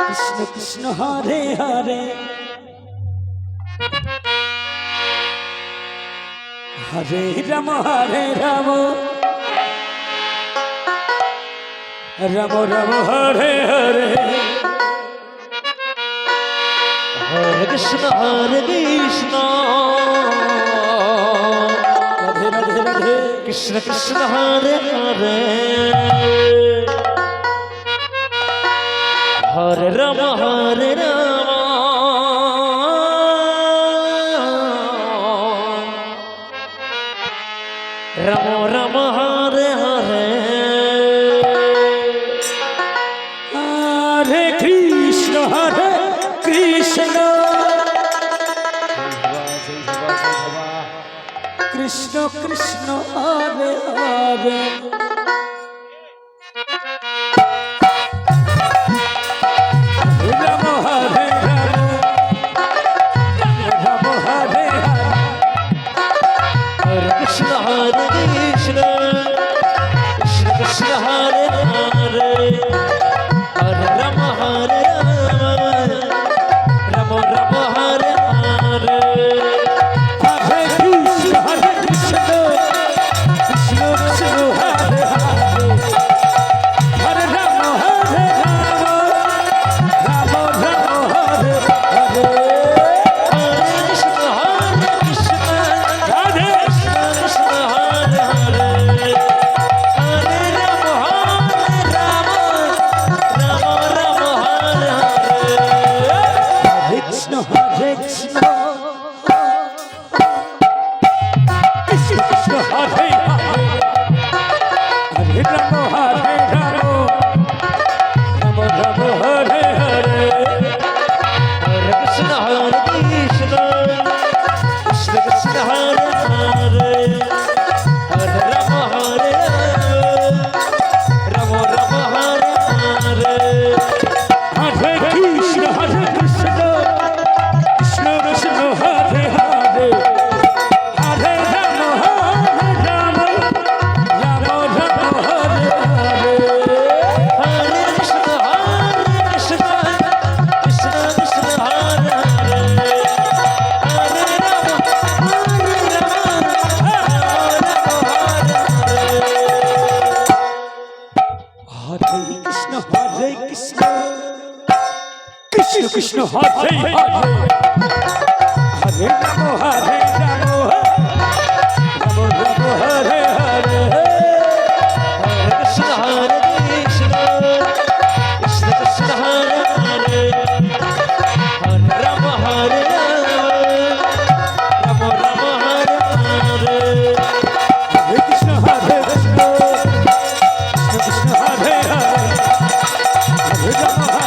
Krishna Krishna Hare Hare Hare Ram Ram Ram Hare Hare Hare Krishna Radhe Radhe Radhe Krishna Krishna Hare Hare Hare Ram Ram Ram Hare Hare Hare Krishna Krishna Krishna Hare Hare Ram Hare Ram Hare Hare Krishna Krishna Krishna Hare Hare Hare Ram Ram Ram Hare Hare Hare Krishna Krishna Krishna Hare Hare Hare Ram Ram Ram Hare Hare Hare Krishna Radhe Krishna Hare Hare Hare Ram Ram Ram Hare Hare Krishna Krishna Krishna Krishna Hare Hare Ram Ram Ram Hare Hare Hare Krishna Krishna Krishna Hare Hare Hare Ram Ram Ram Hare Hare Hare Krishna Krishna Krishna Hare Hare Hare Ram Ram Ram Hare Hare Hare Krishna Krishna Krishna Hare Hare Hare Ram Hare Krishna Krishna Krishna Hare Hare Hare Ram Ram Ram Hare Hare Hare Krishna Krishna Krishna Hare Hare Hare Ram Ram Ram Hare Hare Hare Krishna Krishna Krishna Hare Hare Hare Ram